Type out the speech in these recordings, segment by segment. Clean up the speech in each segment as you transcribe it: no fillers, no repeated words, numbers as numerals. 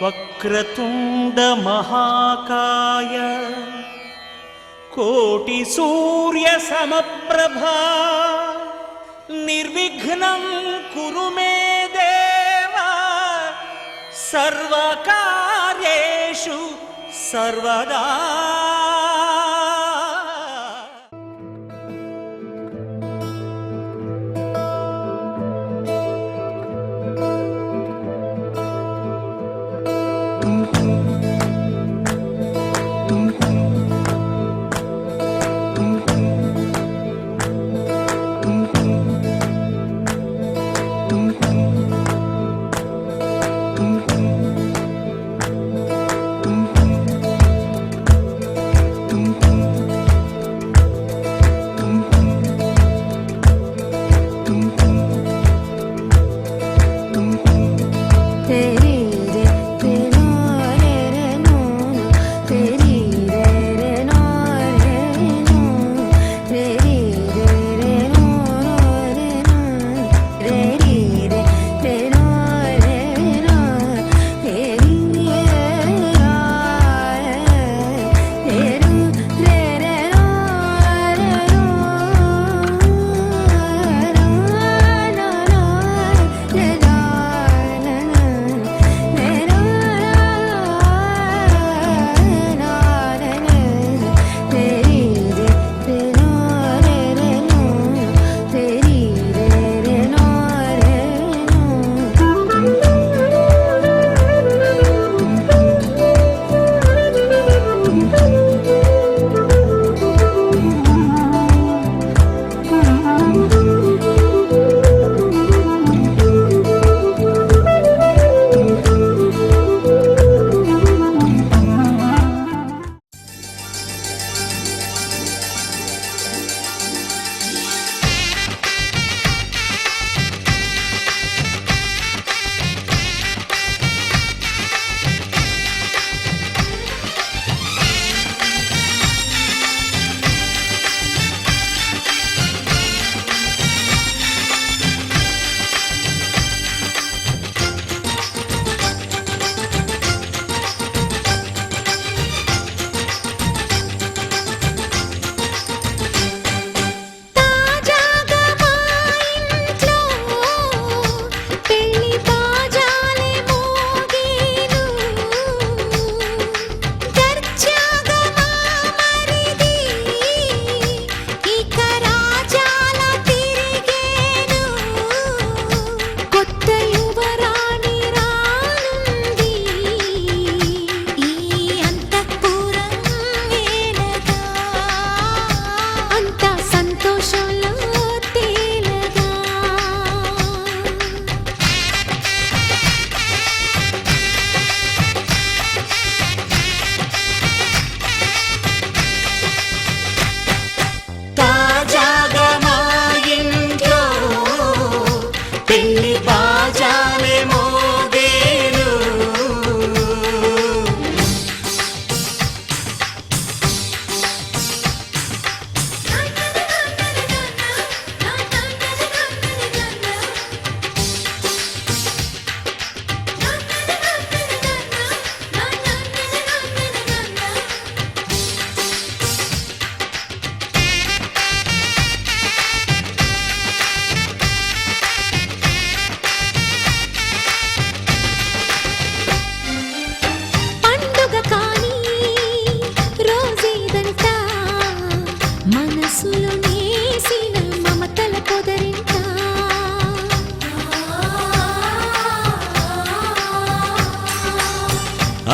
వక్రతుండ మహాకాయ కోటి సూర్య సమప్రభా నిర్విఘ్నం కురు మే దేవ సర్వకార్యేషు సర్వదా.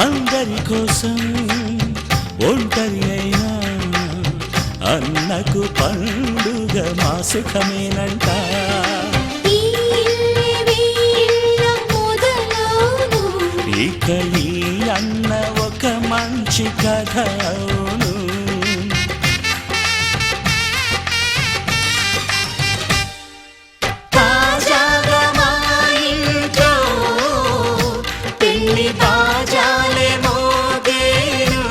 అందరి కోసం ఒంటరి అయినా అన్నకు పండుగ మా సుఖమేనంట. ఇక ఈ అన్న ఒక మంచి కథ అవును. తాజాగా మా ఇంట్లో పెళ్లి బాజాలే మోగేను.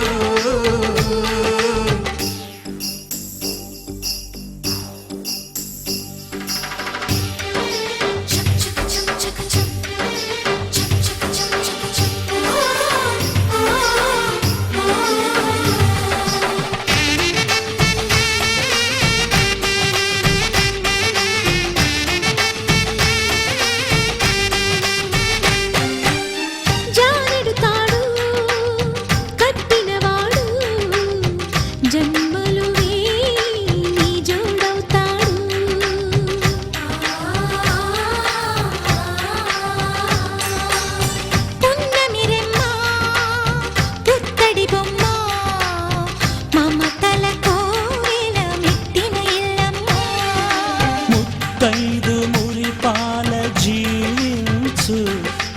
ఖైదు మురిపాల జీవించు,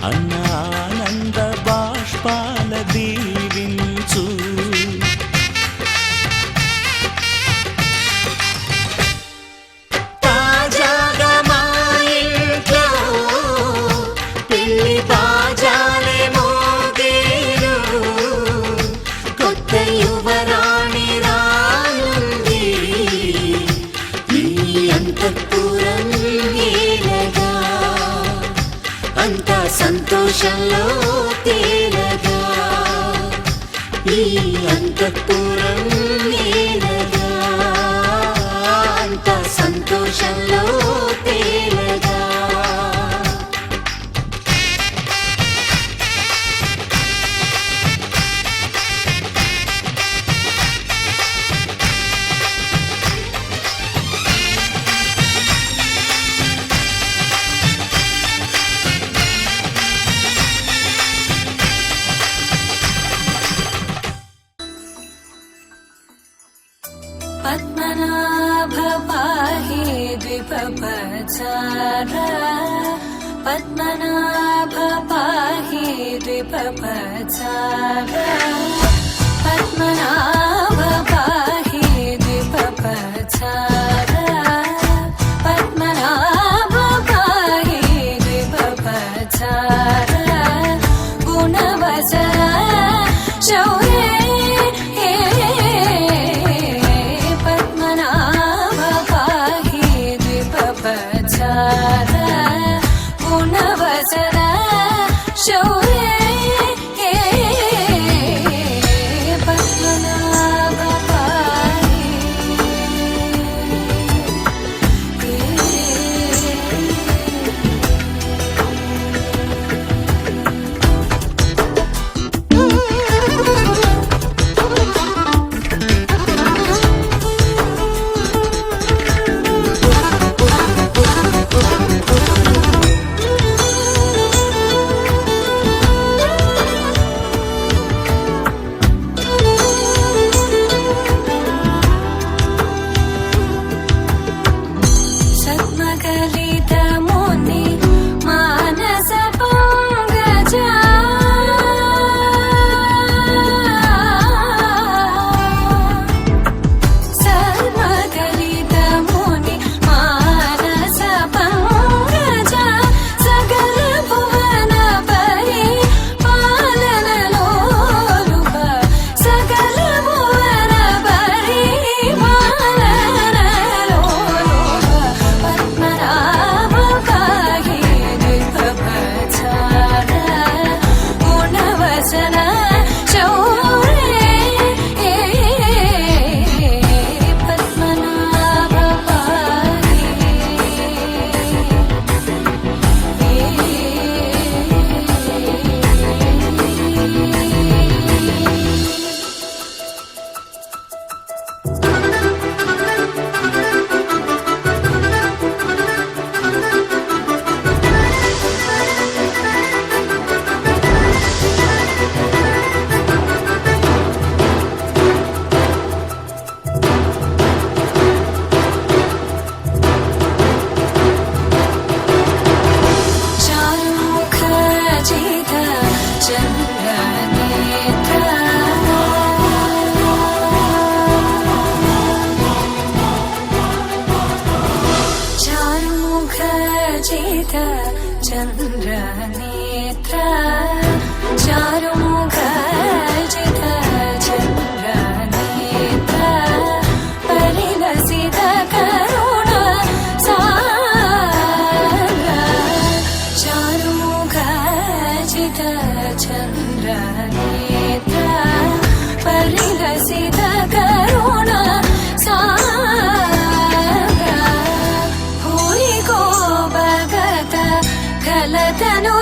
అన్న ఆనంద బాష్పాల దీవించు. తాజాగా మా ఇంట్లో పెళ్లి బాజాలే మోగేను, కొత్త యువరాణి రానుంది ఈ అంతఃపురం ఏలగా, అంతా సంతోషంలో తేలగా, ఈ అంతఃపురం ఏలగా, అంతా సంతోషంలో తేలగా. పద్మనాభ పాహి ద్విపపచార, పద్మనాభ పాహి ద్విపపచార, పద్మనాభ పాహి ద్విపపచార, పద్మనాభ పాహి ద్విపపచార, గుణవసర శౌర్య గుణవసర శౌర్య పద్మనాభ పాహి. चन्द्रनेत्र चारुमुख जित चन्द्रनेत्र परिलसित करुण सागर चारुमुख जित चन्द्रनेत्र परिलसित करुण सागर भूरि को भगत गलतनु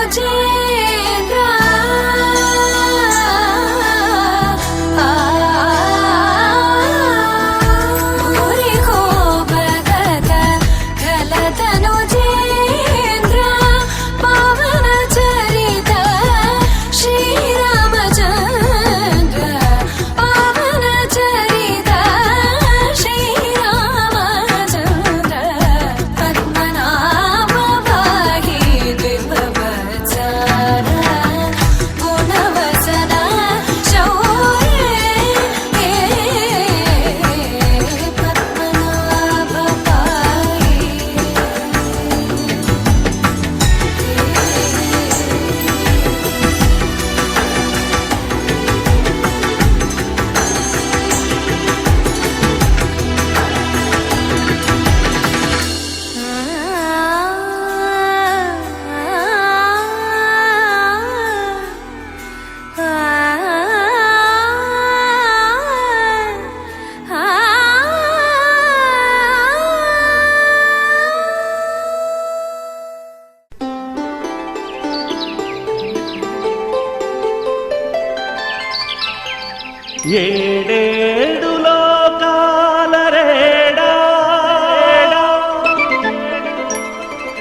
ఏడేడు లోకాల రేడా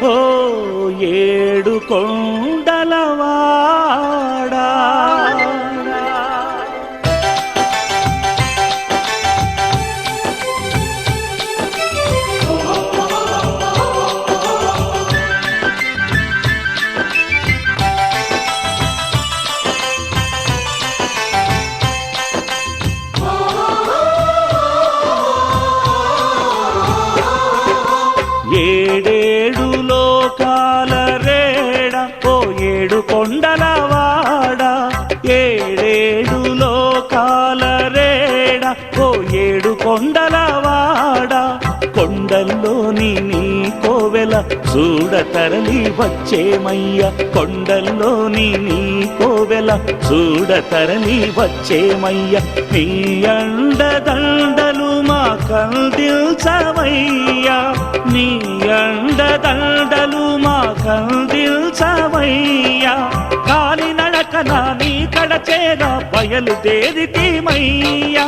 ఓ ఏడు కొండలవాడా ఏడేడు లోకాల రేడ ఓ ఏడు కొండలవాడ ఏడేడు లోకాల రేడ ఓ ఏడు కొండలవాడ కొండల్లోని నీ కోవెల చూడ తరలి వచ్చేమయ్య కొండల్లోని నీ కోవెల చూడ తరలి వచ్చేమయ్య నీ అండదండలు మా కందిల్చవయ్యా నీ అండదండలు మా కందిల్చవయ్యా కాలినడకన నీ కడచేర బయలుదేరితీమయ్యా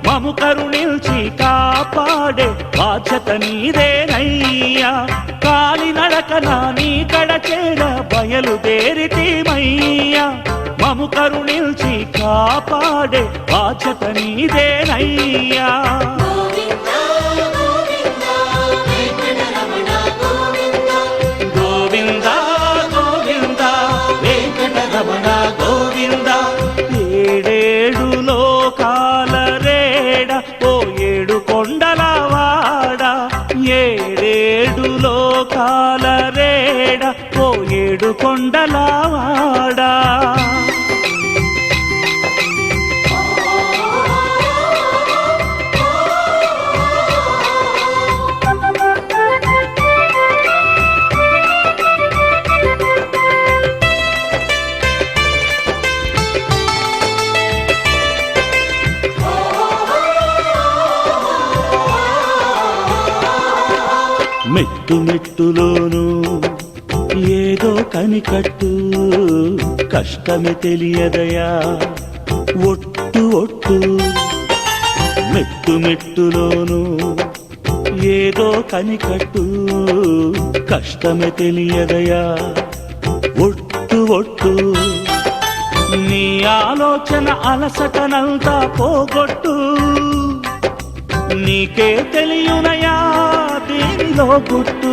మము కరుణించి కాపాడే బాధ్యత నీదేనయ్యా కాలినడకన నీ కడచేర బయలుదేరితీమయ్యా మము కరుణించి కాపాడే బాధ్యత నీదేనయ్యా గోవింద గోవింద వెంకటరమణ గోవింద ఏడేడు లోకాల రేడ ఓ ఏడు కొండలవాడ ఏడేడు లోకాల రేడ ఓ ఏడు కొండలవాడా మెట్టు మెట్టులోను ఏదో కనికట్టు కష్టమే తెలియదయా ఒట్టు ఒట్టు మెట్టు మెట్టులోను ఏదో కనికట్టు కష్టమే తెలియదయా ఒట్టు ఒట్టు నీ ఆలోచన అలసటనంతా పోగొట్టు నీకే తెలియునయా దీనిలో గుట్టు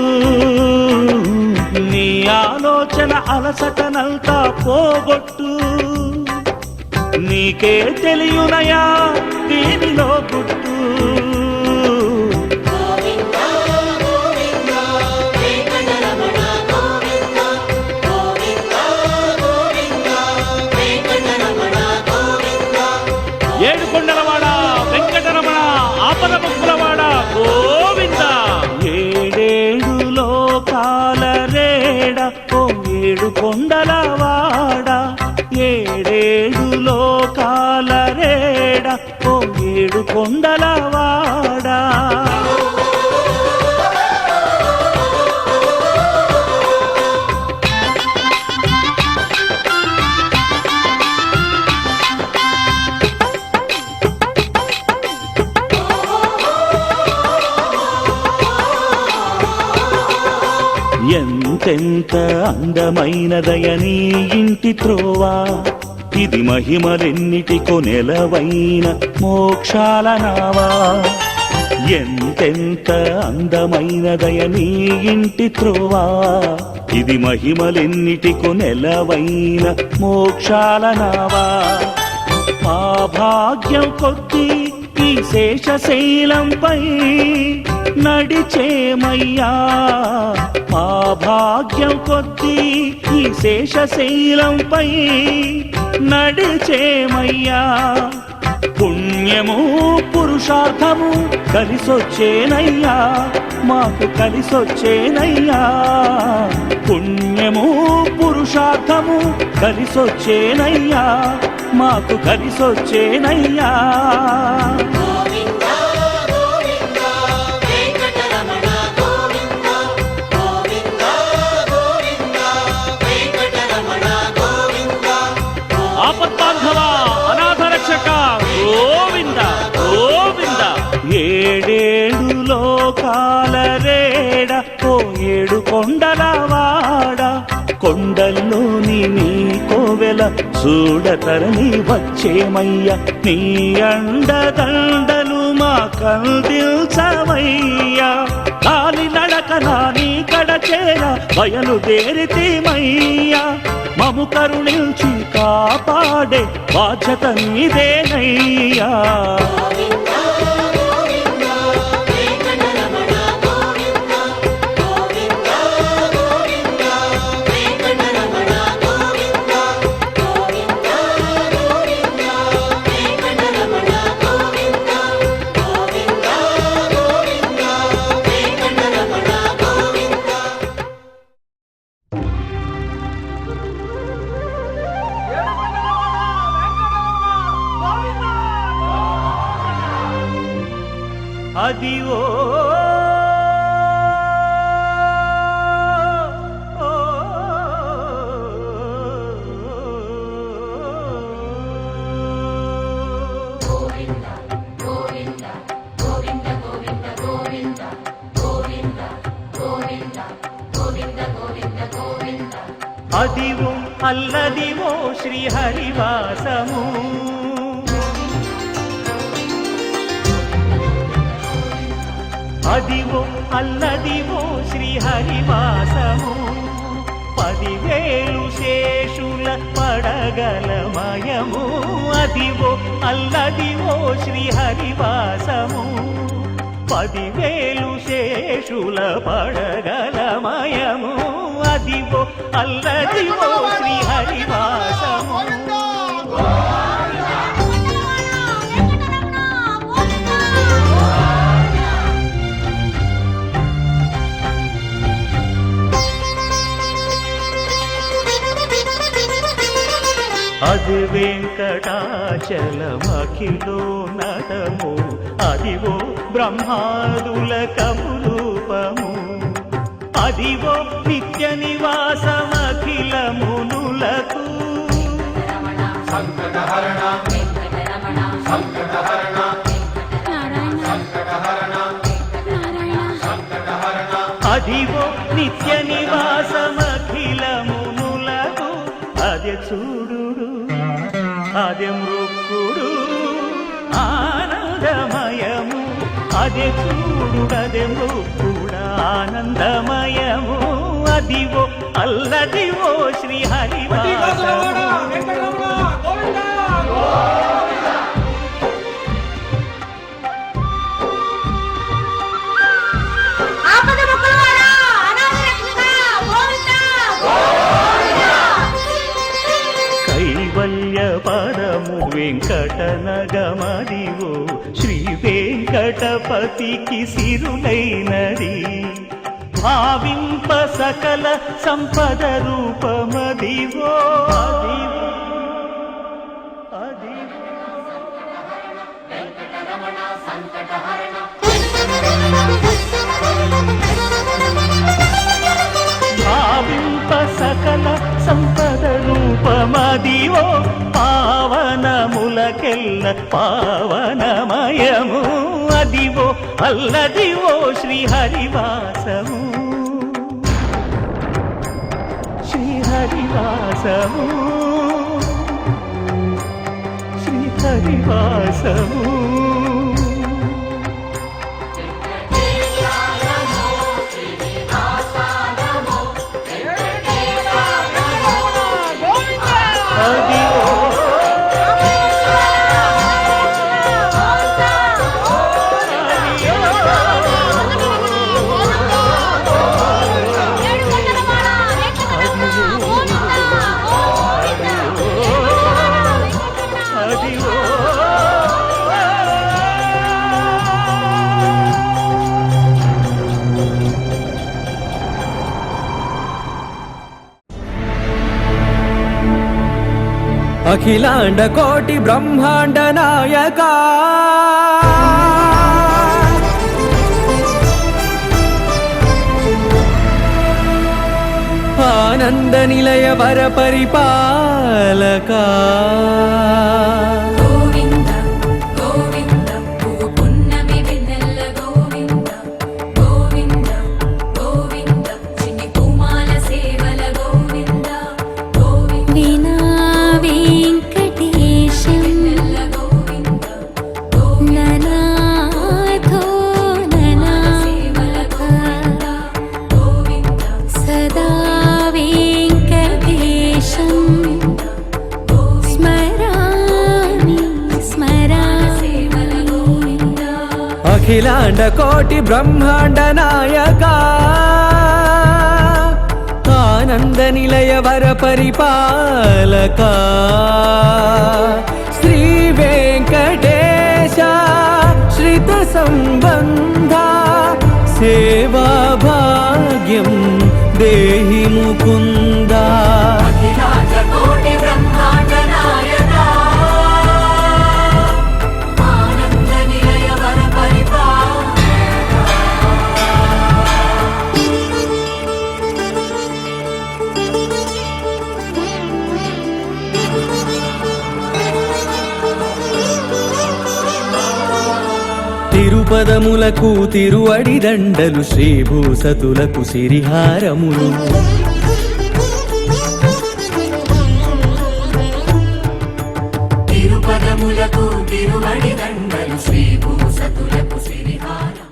నీ ఆలోచన అలసటనంతా పోగొట్టు నీకే తెలియునయా దీనిలో గుట్టు ఏడుకొండలవాడ వెంకటరమణ ఆపద ముక్కులవాడ గోవింద ఏడేడు లోకాల రేడ ఓ ఏడు కొండలవాడ ఏడేడు లోకాల రేడ ఓ ఏడు కొండలవాడా ఎంతెంత అందమైనదయ నీ ఇంటి త్రోవా ఇది మహిమలెన్నిటికో నెలవైన మోక్షాల నావా ఎంతెంత అందమైనదయ నీ ఇంటి త్రోవా ఇది మహిమలెన్నిటికో నెలవైన మోక్షాల నావా మా భాగ్యం కొద్దీ ఈ శేషశైలంపై నడిచేమయ్యా మా భాగ్యం కొద్దీ ఈ శేషశైలంపై నడిచేమయ్యా పుణ్యము పురుషార్థము కలిసొచ్చేనయ్యా మాకు కలిసొచ్చేనయ్యా పుణ్యము పురుషార్థము కలిసొచ్చేనయ్యా మాకు కలిసొచ్చేనయ్యా ఆపద్బాంధవ అనాథ రక్షక లోకాల రేడ ఓ ఏడు కొండలవాడ కొండల్లోని నీ కోవెల చూడతరని వచ్చేమయ్య నీ అండదండలు మా కందిల్చవయ్యా కాలి నడకన నీ కడచేర బయలుదేరితేమయ్యా మము కరుణించి కాపాడే బాధ్యత నీదేనయ్యా అదివో అదివో అల్లదివో శ్రీహరివాసము అదివో అల్లదివో శ్రీహరివాసము 10,000 శేషుల పడగలమయము అదివో అల్లదివో శ్రీహరివాసము 10,000 శేషుల పడగలమయము అదివో అల్లదివో శ్రీహరివాసము అది వెంకటాచలమఖిలో నటము అదివో బ్రహ్మాదుల కపురూపము అదివో నిత్య నివాసమఖిల మునులకు అదివో నిత్య నివాసమఖిల మునులకు అదే చూడు అదే మృక్కుడు ఆనందమయము అదే చూడు అదే మృక్కుడు ఆనందమయము అదివో అల్లదివో శ్రీహరివాసము పరము వెంకటనగమదివో శ్రీ వెంకటపతికి సిరులైనది భావింప సకల సంపద రూపమదివో భావింప సకల సంపద రూపమదివో పావనములకెల్ల పావనమయము అదివో అల్లదివో శ్రీహరివాసము శ్రీహరివాసము శ్రీహరివాసము అఖిలాండ కోటి బ్రహ్మాండ నాయక ఆనంద నిలయ వర పరిపాలక గోవింద గోవింద పున్నమి వెన్నెల గోవింద శతకోటి బ్రహ్మాండ నాయక ఆనంద నిలయ వర పరిపాలక శ్రీ వెంకటేశ శ్రిత సంబంధ సేవా భాగ్యం దేహి ముకుంద కోటి బ్రహ్మాండ నాయక ఆనంద నిలయ వర తిరుపదములకు తిరువడి దండలు శ్రీభూసతులకు సిరిహారములు తిరుపదములకు తిరువడి దండలు శ్రీభూసతులకు సిరిహారము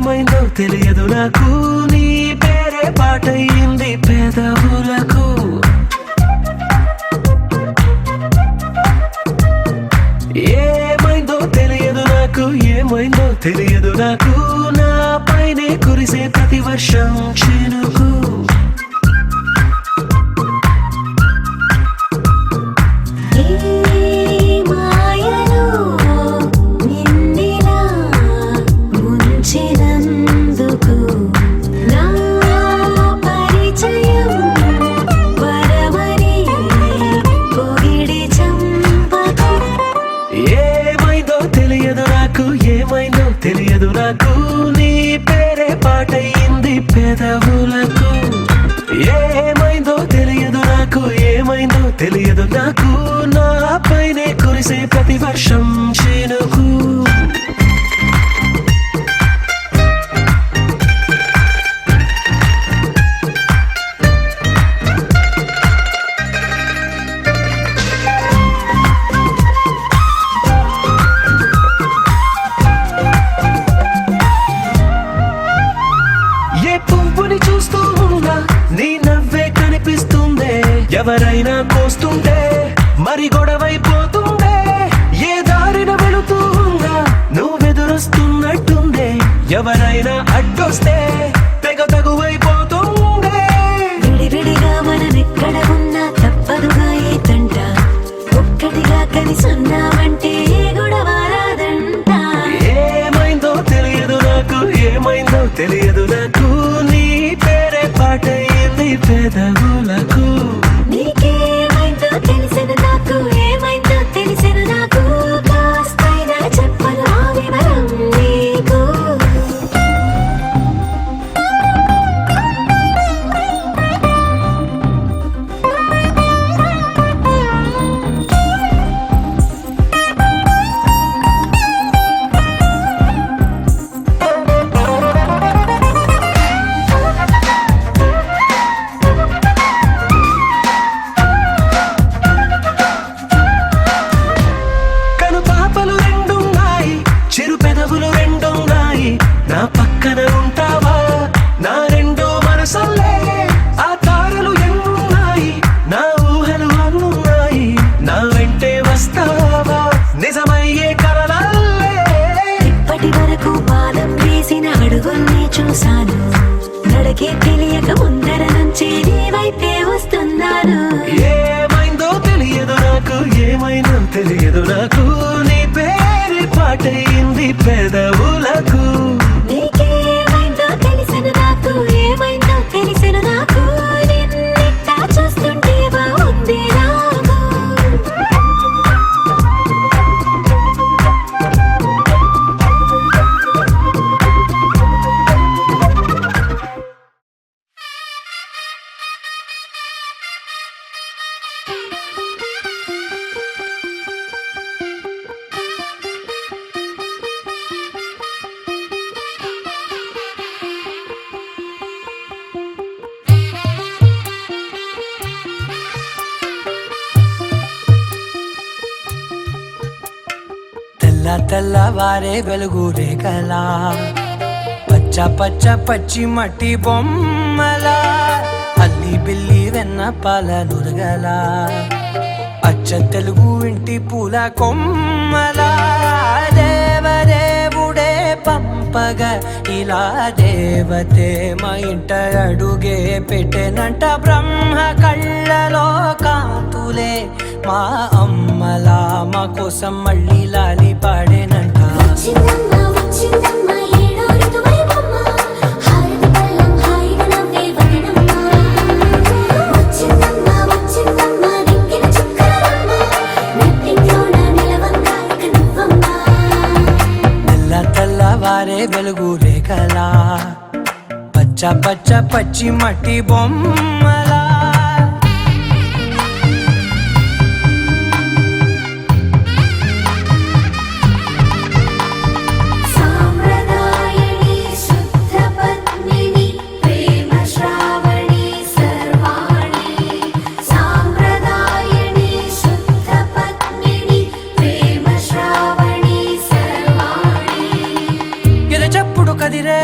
ఏమైందో తెలియదు నాకు నీ పేరే పాటయింది పెదవులకు ఏమైందో తెలియదు నాకు ఏమైందో తెలియదు నాకు నా పైనే కురిసే ప్రతి వర్షం చినుకు తెలియదు నాకు నీ పేరే పాటయింది పెదవులకు ఏమైందో తెలియదు నాకు ఏమైందో తెలియదు నాకు నా పైనే కురిసే ప్రతి వర్షం చినుకు ఎవరైనా కోస్తుంటే మరి గొడవైపోతుందే ఏ దారిన వెళుతుందా నువ్వెదురొస్తున్నట్టుందే ఎవరైనా అడ్డొస్తే తెగ తగువైపోతుందే విడివిడిగా మనమెక్కడ ఉన్నా తప్పదుగా ఏ తంట ఒక్కటిగా కలిసి ఉన్నామంటే గొడవ రాదంట ఏమైందో తెలియదు నాకు ఏమైందో తెలియదు నాకు నీ పేరే పాటయింది పెదవులకు తెలిసిన నాకు ఏమైందో తెలిసిన నాకు కాస్తైనా చెప్పను వివరం నీకు నా పక్కన ఉంటావా నా రెండో మనసల్లే ఆ తారలు ఎన్నున్నాయి నా ఊహలు అన్నున్నాయి నా వెంటే వస్తావా నిజమయ్యే కలలల్లే ఇప్పటి వరకు పాదం వేసిన అడుగుల్ని చూశాను నడకే తెలియక ముందర నుంచి నీ వైపే వస్తున్నాను ఏమైందో తెలియదు నాకు ఏమైందో తెలియదు నాకు నీ పేరు పాటయింది పెదవులకు నీకేమైందో తెలిసిన నాకు ఏమైందో తెలిసిన నాకు నిన్నిట్టా చూస్తుంటే బాగుంది నాకు తెల్లవారే వెలుగు రేఖలా పచ్చ పచ్చ పచ్చి మట్టి బొమ్మలా అల్లి బిల్లి వెన్న పాల నురగలా అచ్చ తెలుగు ఇంటి పూల కొమ్మలా దేవదేవుడే పంపగా ఇలా దేవతే మా ఇంట అడుగే పెట్టెనంట బ్రహ్మ కళ్ళలో కాంతులే మా అమ్మలా మా కోసం మళ్ళీ లాలి పాడేనంట వచ్చిందమ్మ వచ్చిందమ్మ ఏడో ఋతువైవమ్మ హారతి పళ్ళం హాయిగా నవ్వే వదనమ్మ వచ్చిందమ్మ వచ్చిందమ్మ దిక్కిన చుక్కలమ్మ నెట్టింట్లోన నిలవంగా ఇక నువ్వమ్మ తెల్లవారే వెలుగు రేఖలా పచ్చ పచ్చ పచ్చి మట్టి బొమ్మలా సాంప్రదాయని శుద్ధ పద్మిని ప్రేమ శ్రావణి సర్వాణి సాంప్రదాయని శుద్ధ పద్మిని ప్రేమ శ్రావణి సర్వాణి ఎరచప్పుడు కదిరే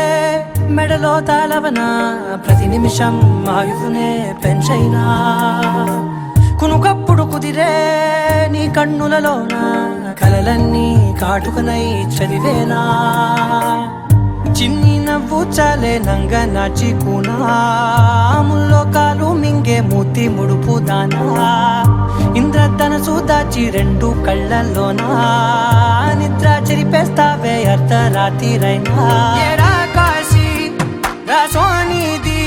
మెడలో తాళవన ప్రతి నిమిషం ఆయుధునే పెంచైనా కునుకప్పుడు కుదిరే నీ కన్నులలోన కలలన్నీ కాటుకనై చదివేనా చిన్ని నవ్వు చాలే నంగ నాచి కూనాముల్లో కాలు మింగే మూతి ముడుపు దానా ఇంద్రధనసు దాచి రెండు కళ్ళల్లోనా నిద్ర చెరిపేస్తావే అర్ధరాత్రిరైనా ఏరా కాశీ రా సోనిది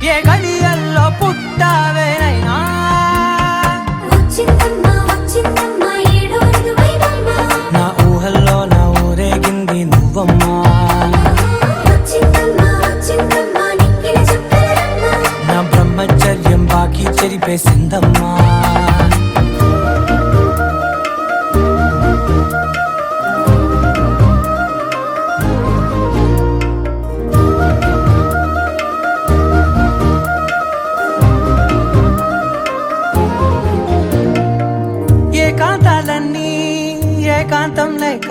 ఏ గడియల్లో పుట్టావేనైనా వచ్చిందమ్మ వచ్చిందమ్మ ఏడో ఋతువైవమ్మ నా ఊహల్లో నా ఊరేగింది నువ్వమ్మా వచ్చిందమ్మ వచ్చిందమ్మ నిక్కిన చుక్కలమ్మ నా బ్రహ్మచర్యం బాకీ చెరిపేసిందమ్మా ఏకాంతాలన్నీ ఏకాంతం లేక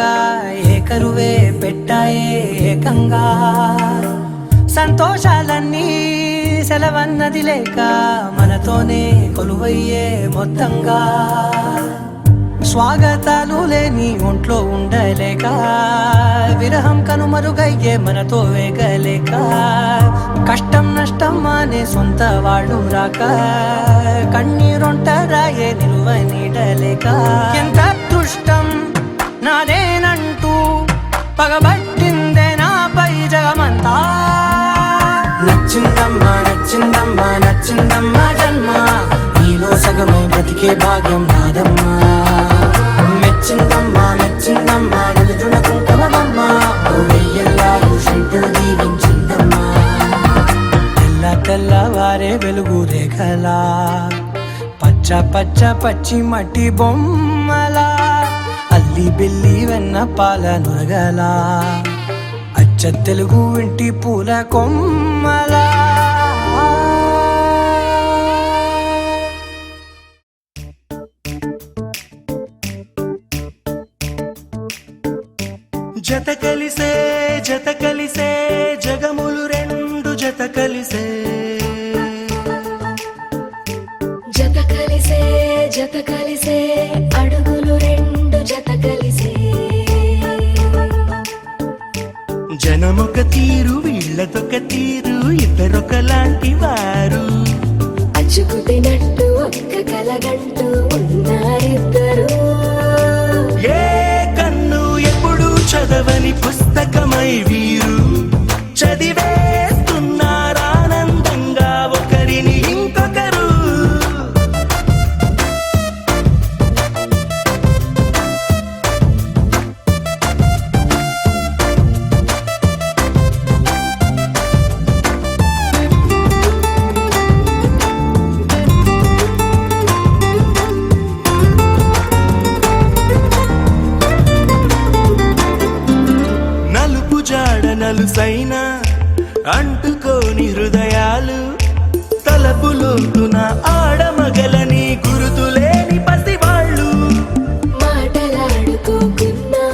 ఏకరువే పెట్టాయే ఏకంగా సంతోషాలన్నీ సెలవన్నది లేక మనతోనే కొలువయ్యే మొత్తంగా స్వాగతాలు లేని ఒంట్లో ఉండలేక విరహం కనుమరుగయ్యే మనతో వేగలేక కష్టం నష్టం అనే సొంత వాళ్ళు రాక కన్నీరొంటరాయే నిలువ నీడలేక ఎంత అదృష్టం నాదేనంటూ పగబట్టిందే నాపై జగమంతా నచ్చిందమ్మా నచ్చిందమ్మా నచ్చిందమ్మా జన్మ నీలో సగమై బ్రతికే భాగ్యం నాదమ్మా మెచ్చిందమ్మా మెచ్చిందమ్మా నిలుచున కుంకుమమ్మా వెయ్యల్లారు శంకులు దీవించిందమ్మా తెల్లవారే వెలుగు రేఖలా పచ్చ పచ్చ పచ్చి మట్టి బొమ్మలా అల్లి బిల్లి వెన్న పాల నురగలా అచ్చ తెలుగు ఇంటి పూల కొమ్మలా జత కలిసే జగములు రెండు జత కలిసే జత కలిసే అడుగులు రెండు జత కలిసే జనమొక తీరు వీళ్ళదొక తీరు ఇద్దరొకలాంటి వారు అచ్చుకు తినట్టు ఒక్క కలగంటూ ఉన్నారిద్దరు ఏ కన్ను ఎప్పుడు చదవని పుస్తకమై వీరు చదివేస్తున్నారానందంగా ఒకరిని ఇంకొకరు నలుసైన అంటుకోని హృదయాలు తలపులోతున ఆడమగలని గురుతులేని పసివాళ్ళు మాటలాడుకోకున్నా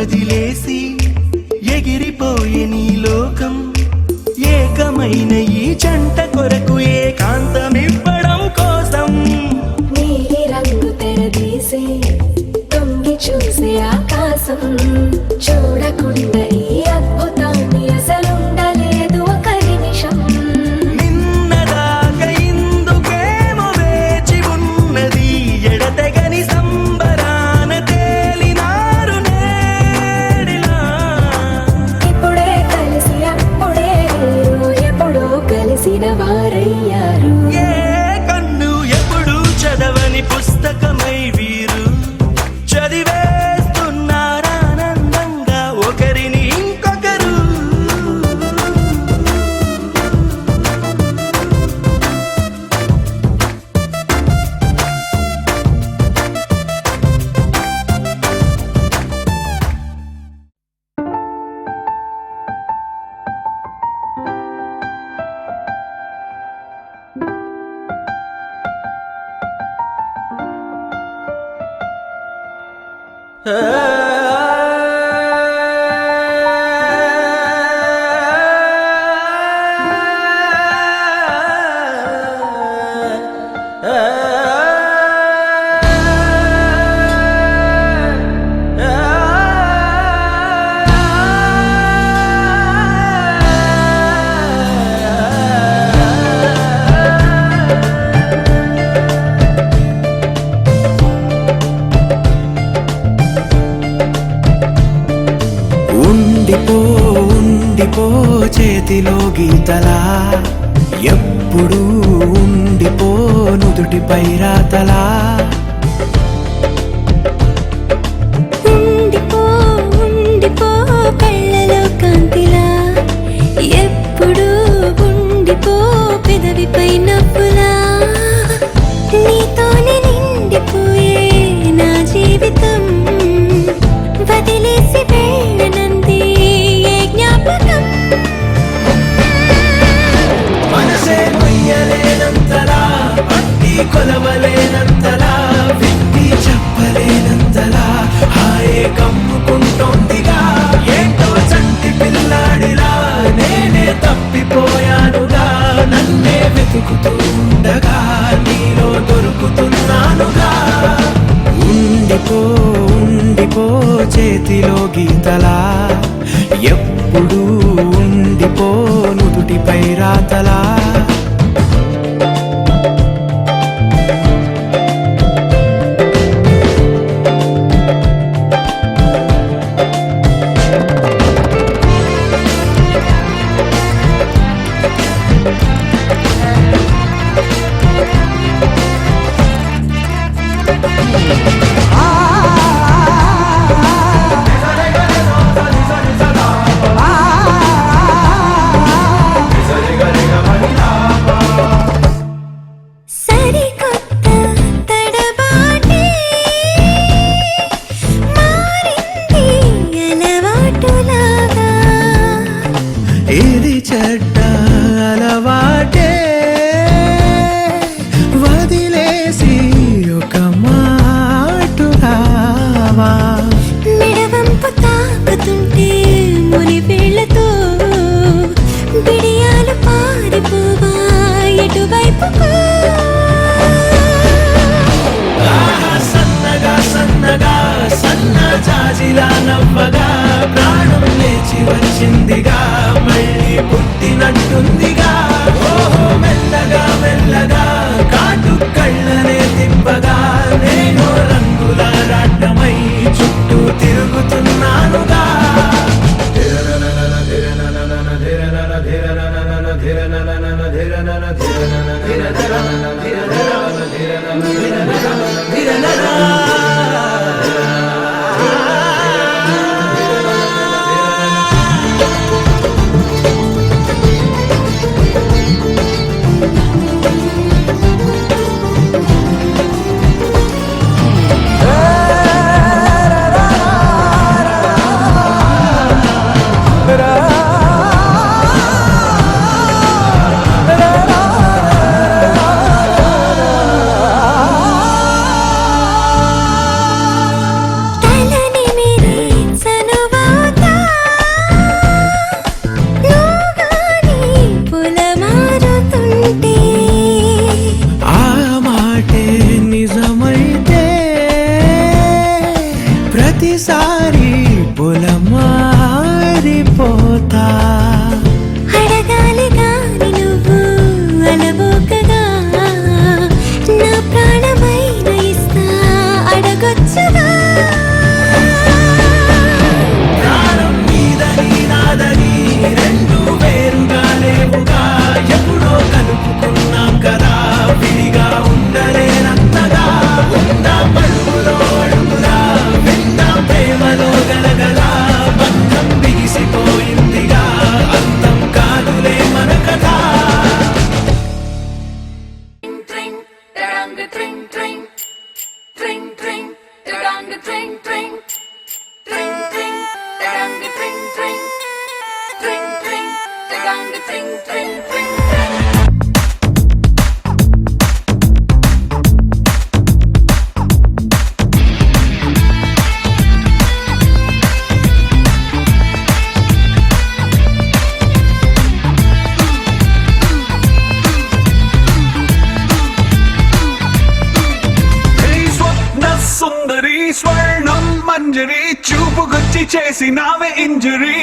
వదిలేసి ఎగిరిపోయే నీ లోకం ఏకమైన ఈ జంట కొరకు ఏకాంతమివ్వడం కోసం నీలి రంగు తెరదీసే తొంగి చూసే ఆకాశం చూడకుండా ఈ అద్భుతాన్ని అసలుండలేదు ఒక నిమిషం నిన్నదాకా ఇందుకేమో వేచి ఉన్నది ఎడతెగని సంబరాన తేలినారు నేడిలా ఇప్పుడే కలిసి అప్పుడే వీరు ఎప్పుడో కలిసిన వారయ్యారు ఏ కన్ను ఎప్పుడు చదవని పుస్తకమై వీరు చదివేస్తున్నారానందంగా ఒకరిని ఇంకొకరు ఉండిపో ఉండిపో చేతిలో గీతలా ఎప్పుడు ఉండిపో నుదుటిపై రాతలా ఉండిపో ఉండిపో కళ్ళలో కాంతిలా ఎప్పుడు ఉండిపో పెదవిపై నవ్వులా నీతోనే నిండిపోయే నా జీవితం వదిలేసి వెళ్ళనంది ఏ జ్ఞాపకం మనసే మొయ్యలేనంతలా పట్టి కొలవలేనంతలా విప్పి చెప్పలేనంతలా హాయే కమ్ముకుంటోందిగా ఏంటో చంటి పిల్లాడిలా నేనే తప్పిపోయానుగా నన్నే వెతుకుతూ ఉండగా నీలో దొరుకుతున్నానుగా ఉండిపో ఉండిపో చేతిలో గీతలా ఎప్పుడు ఉండిపో నుదుటిపై రాతలా సరికొత్త తడబాటే మారింది అలవాటులాగా ఇది చెడ్డ అలవాటే వదిలేసి ఒక మాట ప్రతిసారి పొలమారిపోతా. అడగాలి గాని నువ్వు అలవోకగా, నా ప్రాణమైన ఇస్తా అడగొచ్చుగా. ప్రాణం నీదని నాదని రెండు వేరుగా లేవుగా, ఎప్పుడో కలుపుకున్నాం కదా విడిగా ఉండలేనంతగా. ఉందా పడుగులో అడుగులా, విందా ప్రేమలో గలగల, బంధం బిగిసిపోయిందిగా, అంతం కాదులే మన కథ. Tring, tarang, tring, tring, tring, tring, tarang, tring, tring, tring, tring, tarang, tring, tring, tring, tring, tarang, tring, tring, tring, tring. హే స్వప్న సుందరి స్వర్ణం మంజరి చూపుకొచ్చి చేసినావే ఇంజరీ.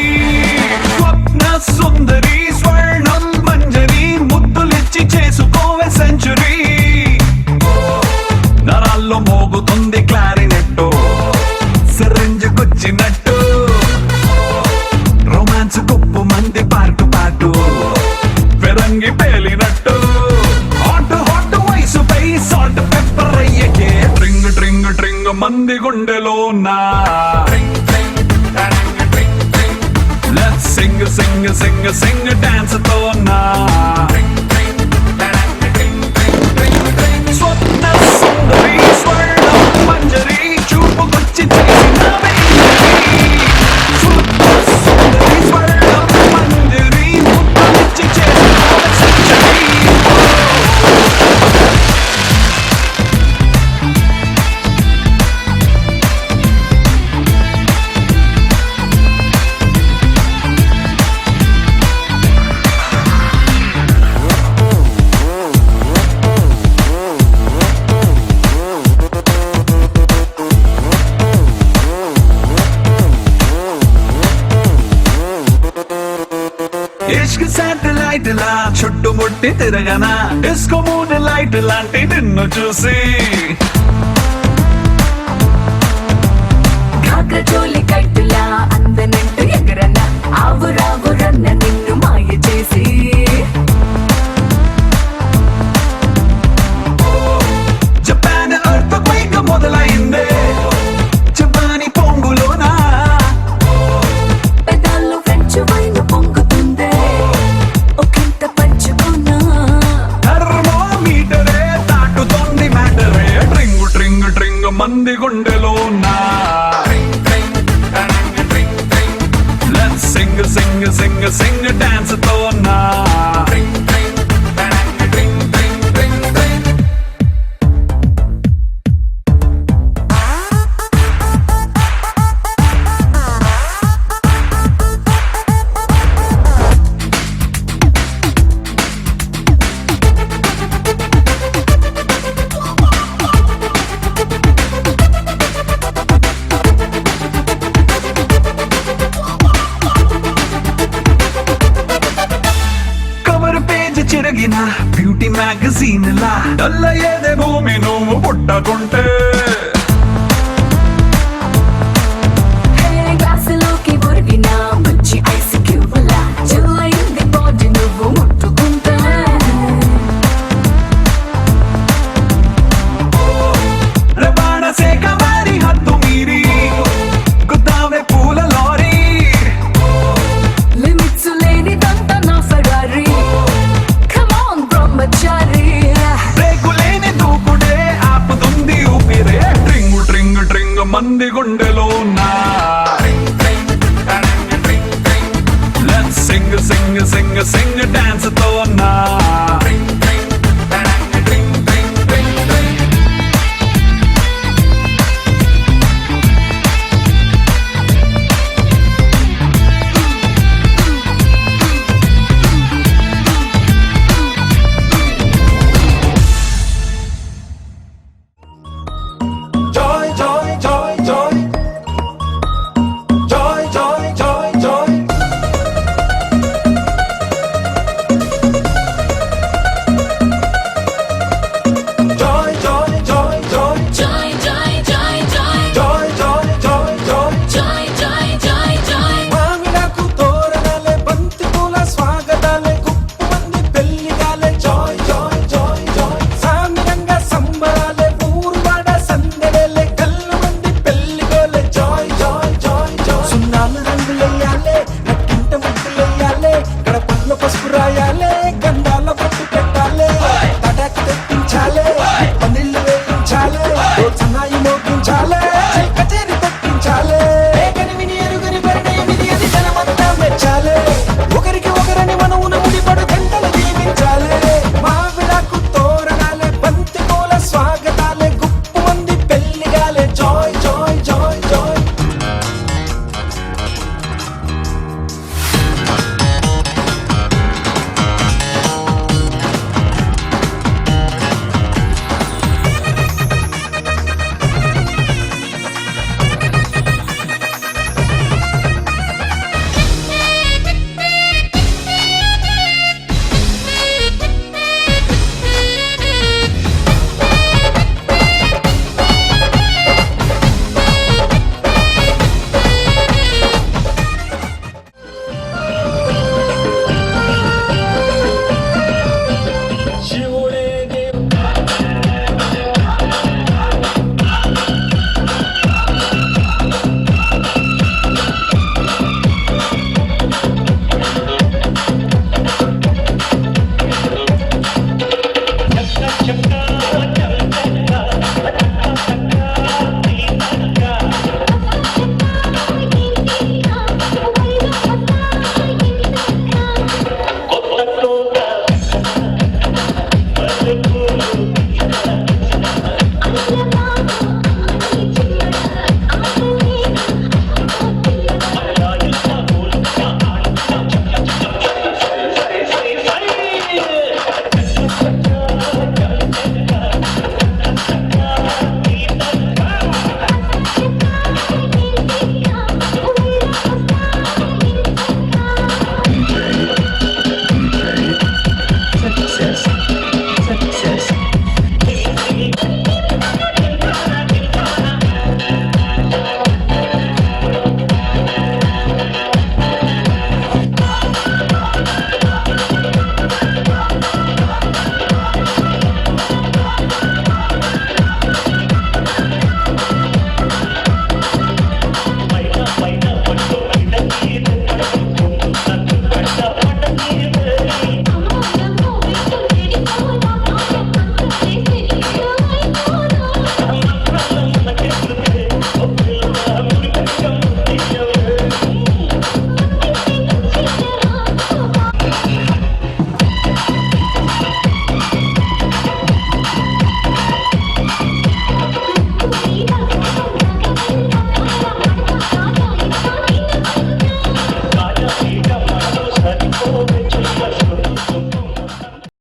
స్వప్న సుందరి స్వర్ణం మంజరి ముద్దులిచ్చి చేసుకోవే సెంచురీ. నరాల్లో మోగుతుంది క్లారినెట్టు, సిరంజుకొచ్చినట్టు, రొమాన్స్ కుప్పు మంది పాటు పాటు పెరంగి పేలినట్టు. హాట్ హాట్ వయసుపై సాల్ట్ పెప్పర్ అయ్యకే ట్రింగ్ ట్రింగ్ ట్రింగ్ మంది గుండెలో నా. Let's sing sing sing sing dance తో నా. స్వప్న సుందరి స్వర్ణం మంజరి చూపుకొచ్చి చేసినావే ఇంజరీ. స్వప్న సుందరి స్వర్ణం మంజరి ముద్దులిచ్చి చేసినావే సెంచరీ. ఇష్క్ శాటిలైట్ లా చుట్టుముట్టి తిరగనా, డిస్కో మూన్ లైట్ లాంటి నిన్ను చూసి. కాకచోలి కట్టులా అందనంటూ ఎగరన, ఆవురావురన్న నిన్ను మాయ చేసి. జపాన్ ఎర్త్ క్వేక్ మొదలైందే జపాని పొంగులోనా. పెదాల్లో ఫ్రెంచ్ వైన్ పొంగుతుందే, ఒకంత పంచుకున్నా. థర్మోమీటరే దాటుతోంది మ్యాటరే ట్రింగ్ ట్రింగ్ ట్రింగ్ మంది గుండెలో నా. Let's sing sing sing sing dance తో నా. కవర్ పేజ్ చిరగిన బ్యూటీ మ్యాగజైన్ లా డల్ల ఏదే భూమి నువ్వు పుట్టకుంటే. హే గ్లాసులోకి ఒరిగిన బుజ్జి ఐస్ క్యూబ్లా, చిల్లయింది బాడీ నువ్వు ముట్టుకుంటా. రవాణా శాఖ వారి హద్దు మీరి గుద్దావే పూల లారీ. లిమిట్స్ లేనిదంతా నా Ferrari, come on Brahmachari. Break లేని దూకుడే ఆపుతుంది ఊపిరే ట్రింగ్ ట్రింగ్ ట్రింగ్ మంది గుండెలో